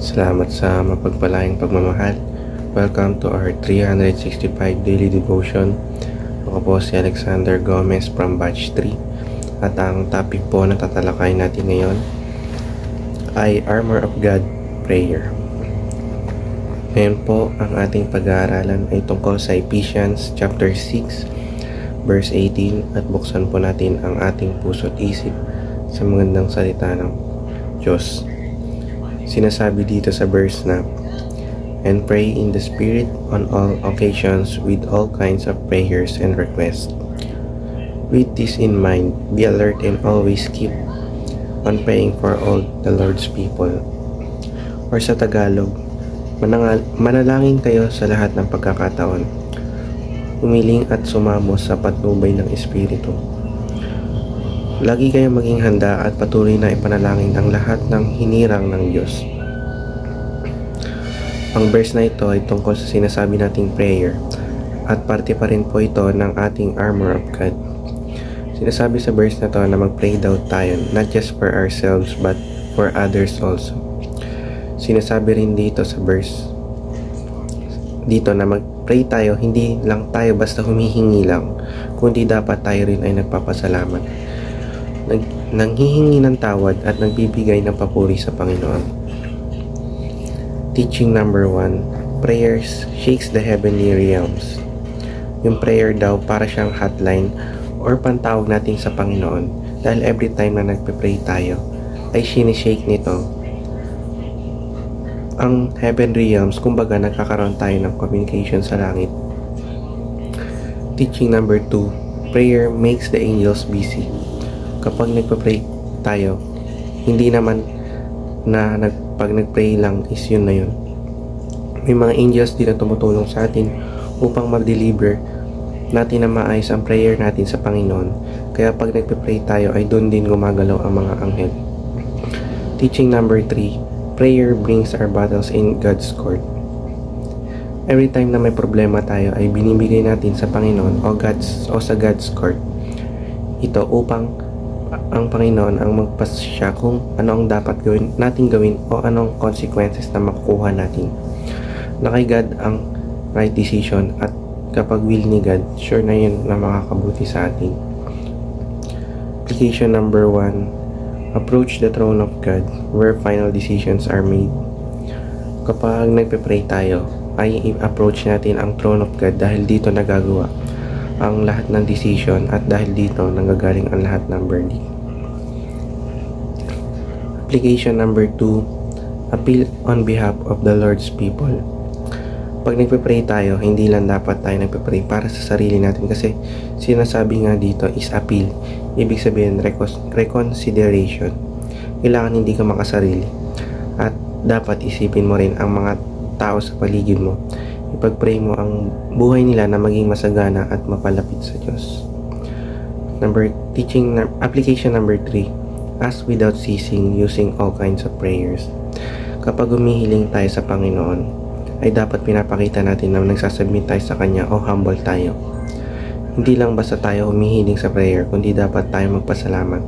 Salamat sa mapagpalayang pagmamahal. Welcome to our 365 daily devotion. Ako po si Alexander Gomez from Batch 3. At ang topic po na tatalakay natin ngayon ay Armor of God Prayer. Ngayon po ang ating pag-aaralan ay tungkol sa Ephesians chapter 6 verse 18 at buksan po natin ang ating puso at isip sa magandang salita ng Diyos. Sinasabi dito sa verse na, "And pray in the Spirit on all occasions with all kinds of prayers and requests. With this in mind, be alert and always keep on praying for all the Lord's people." Or sa Tagalog, manalangin kayo sa lahat ng pagkakataon. Humiling at sumamo sa patnubay ng Espiritu. Lagi kayong maging handa at patuloy na ipanalangin ang lahat ng hinirang ng Diyos. Ang verse na ito ay tungkol sa sinasabi nating prayer at parte pa rin po ito ng ating armor of God. Sinasabi sa verse na ito na mag-pray daw tayo, not just for ourselves but for others also. Sinasabi rin dito sa verse dito na mag-pray tayo, hindi lang tayo basta humihingi lang, kundi dapat tayo rin ay nagpapasalamat. Nanghihingi ng tawad at nagbibigay ng papuri sa Panginoon. Teaching number 1, prayers shakes the heavenly realms. Yung prayer daw para siyang hotline or pantawag natin sa Panginoon dahil every time na nagpe-pray tayo ay sinishake nito ang heavenly realms, kumbaga nagkakaroon tayo ng communication sa langit. Teaching number 2, prayer makes the angels busy. Kapag nagpa-pray tayo, hindi naman na pag nag-pray lang is yun na yun. May mga angels din na tumutulong sa atin upang mag-deliver natin na maayos ang prayer natin sa Panginoon. Kaya pag nagpa-pray tayo ay doon din gumagalaw ang mga anghel. Teaching number 3, prayer brings our battles in God's court. Every time na may problema tayo ay binibigay natin sa Panginoon o sa God's court. Ito upang ang Panginoon ang magpasya kung ano ang dapat natin gawin o anong consequences na makukuha natin. Na kay God ang right decision at kapag will ni God, sure na yun na makakabuti sa atin. Application number 1, approach the throne of God where final decisions are made. Kapag nagpe-pray tayo, ay i-approach natin ang throne of God dahil dito nagagawa ang lahat ng decision at dahil dito nanggagaling ang lahat ng verdict. Application number 2, appeal on behalf of the Lord's people. Pag nagpe-pray tayo, hindi lang dapat tayo nagpe-pray para sa sarili natin kasi sinasabi nga dito is appeal. Ibig sabihin reconsideration. Kailangan hindi ka makasarili at dapat isipin mo rin ang mga tao sa paligid mo. Ipag-pray mo ang buhay nila na maging masagana at mapalapit sa Diyos. Application number 3, ask without ceasing using all kinds of prayers. Kapag humihiling tayo sa Panginoon, ay dapat pinapakita natin na nagsasubmit tayo sa Kanya o humble tayo. Hindi lang basta tayo humihiling sa prayer, kundi dapat tayo magpasalamat,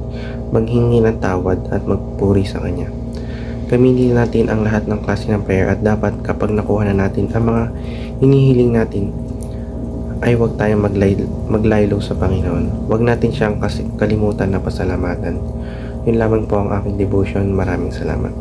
maghingi ng tawad at magpuri sa Kanya. Gamitin natin ang lahat ng klase ng prayer at dapat kapag nakuha na natin ang mga hinihiling natin ay huwag tayong maglaylo sa Panginoon. Huwag natin siyang kalimutan na pasalamatan. Yun lamang po ang aking devotion. Maraming salamat.